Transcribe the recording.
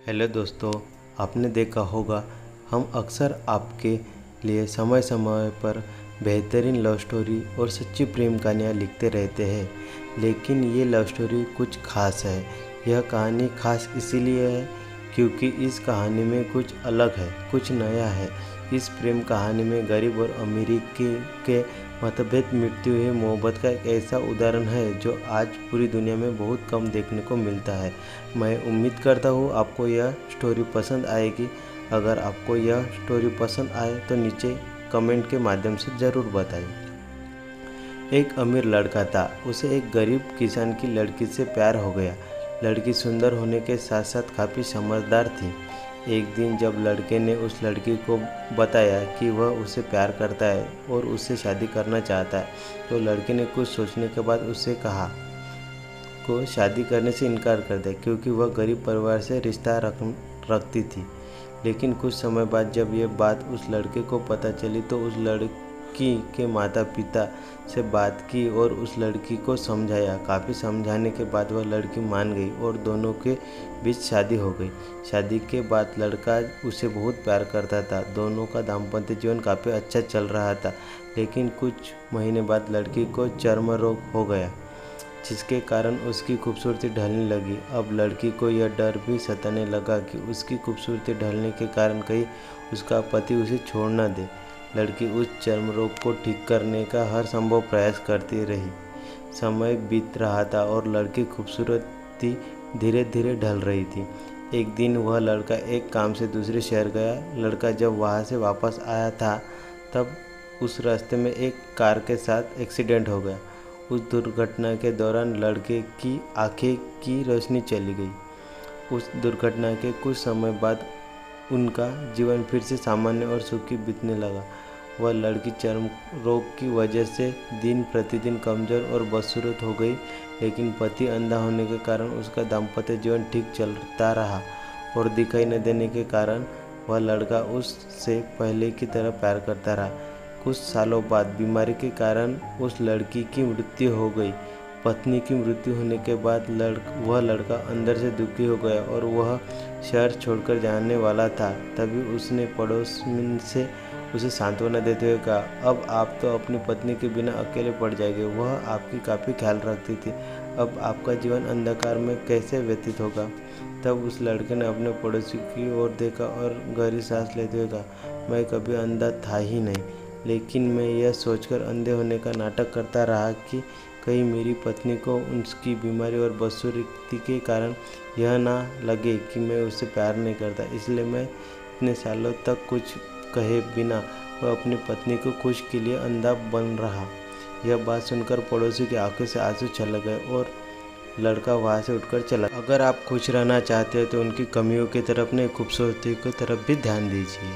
Hello दोस्तों, आपने देखा होगा हम अक्सर आपके लिए समय समय पर बेहतरीन लव स्टोरी और सच्ची प्रेम कहानियाँ लिखते रहते हैं। लेकिन ये लव स्टोरी कुछ खास है। यह कहानी खास इसीलिए है क्योंकि इस कहानी में कुछ अलग है, कुछ नया है। इस प्रेम कहानी में गरीब और अमीरी के मतभेद मिटती हुई मोहब्बत का एक ऐसा उदाहरण है जो आज पूरी दुनिया में बहुत कम देखने को मिलता है। मैं उम्मीद करता हूँ आपको यह स्टोरी पसंद आएगी। अगर आपको यह स्टोरी पसंद आए तो नीचे कमेंट के माध्यम से ज़रूर बताइए। एक अमीर लड़का था, उसे एक गरीब किसान की लड़की से प्यार हो गया। लड़की सुंदर होने के साथ साथ काफ़ी समझदार थी। एक दिन जब लड़के ने उस लड़की को बताया कि वह उसे प्यार करता है और उससे शादी करना चाहता है, तो लड़के ने कुछ सोचने के बाद उससे कहा को शादी करने से इनकार कर दिया क्योंकि वह गरीब परिवार से रिश्ता रखती थी। लेकिन कुछ समय बाद जब यह बात उस लड़के को पता चली तो उस लड़की के माता पिता से बात की और उस लड़की को समझाया। काफ़ी समझाने के बाद वह लड़की मान गई और दोनों के बीच शादी हो गई। शादी के बाद लड़का उसे बहुत प्यार करता था। दोनों का दाम्पत्य जीवन काफ़ी अच्छा चल रहा था। लेकिन कुछ महीने बाद लड़की को चर्म रोग हो गया, जिसके कारण उसकी खूबसूरती ढलने लगी। अब लड़की को यह डर भी सताने लगा कि उसकी खूबसूरती ढलने के कारण कहीं उसका पति उसे छोड़ न दे। लड़की उस चर्म रोग को ठीक करने का हर संभव प्रयास करती रही। समय बीत रहा था और लड़की खूबसूरती धीरे धीरे ढल रही थी। एक दिन वह लड़का एक काम से दूसरे शहर गया। लड़का जब वहाँ से वापस आया था तब उस रास्ते में एक कार के साथ एक्सीडेंट हो गया। उस दुर्घटना के दौरान लड़के की आंखें की रोशनी चली गई। उस दुर्घटना के कुछ समय बाद उनका जीवन फिर से सामान्य और सुखी बीतने लगा। वह लड़की चर्म रोग की वजह से दिन प्रतिदिन कमज़ोर और बदसूरत हो गई, लेकिन पति अंधा होने के कारण उसका दाम्पत्य जीवन ठीक चलता रहा और दिखाई न देने के कारण वह लड़का उससे पहले की तरह प्यार करता रहा। कुछ सालों बाद बीमारी के कारण उस लड़की की मृत्यु हो गई। पत्नी की मृत्यु होने के बाद वह लड़का अंदर से दुखी हो गया और वह शहर छोड़कर जाने वाला था। तभी उसने पड़ोस से उसे सांत्वना देते हुए कहा, अब आप तो अपनी पत्नी के बिना अकेले पड़ जाएंगे। वह आपकी काफ़ी ख्याल रखती थी। अब आपका जीवन अंधकार में कैसे व्यतीत होगा। तब उस लड़के ने अपने पड़ोसी की ओर देखा और गहरी सांस लेते हुए कहा, मैं कभी अंधा था ही नहीं, लेकिन मैं यह सोचकर अंधे होने का नाटक करता रहा कि कहीं मेरी पत्नी को उसकी बीमारी और बदसूरती के कारण यह ना लगे कि मैं उससे प्यार नहीं करता। इसलिए मैं इतने सालों तक कुछ कहे बिना वह अपनी पत्नी को खुश के लिए अंधा बन रहा। यह बात सुनकर पड़ोसी की आंखों से आंसू छलक गए और लड़का वहाँ से उठकर चला। अगर आप खुश रहना चाहते हैं तो उनकी कमियों की तरफ नहीं, खूबसूरती की तरफ भी ध्यान दीजिए।